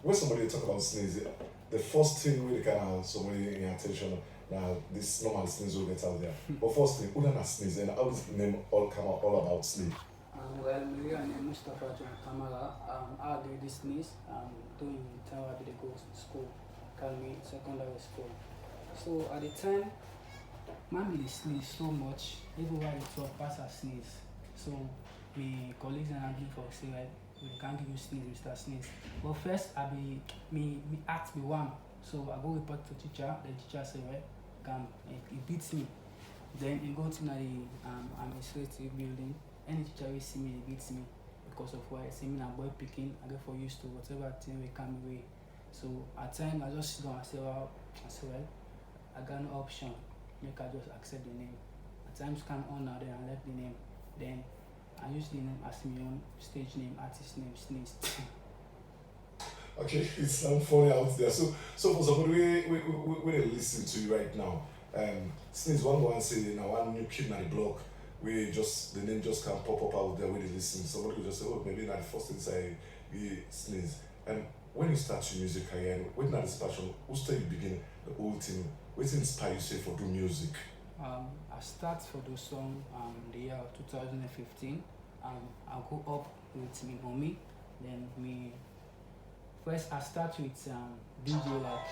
when somebody talk about Snéézé, the first thing we kind of somebody in your attention now this normal Snéézé will get out there. But first thing, who done Snéézé and how does the name all come out all about Snéézé? Well, my real name is Mustafa John Kamara. I do this niece. Doing time I did go to school, call me secondary school. So at the time, mommy sneeze so much, everywhere I talk pass a sneeze. So my colleagues and I give for say like we can't give you sneeze, Mr. Sneeze. But first I be me ask me one. So I go report to teacher, the teacher say well, can he beats me. Then he go to the administrative building. Any teacher will see me, he beats me because of why I see me a boy picking, I get for used to whatever thing we come away. So at time I just sit down and say well, I got no option. Make I just accept the name. At times come on now then I left the name. Then I use the name as my own stage name, artist name, Sneeze. Okay, it sounds funny out there. So for somebody we listen to you right now, Sneeze one say now one new kid on the block, we just the name just can pop up out there when they listen. Somebody could just say, oh maybe not the first thing say be Sneeze. And when you start your music career, when that is passion, who start you begin the whole thing, what inspire you say for do music? I start for the song the year 2015. I go up with me homie. Then me first I start with DJ like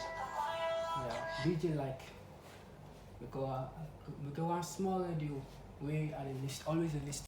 DJ like because one small radio where I always list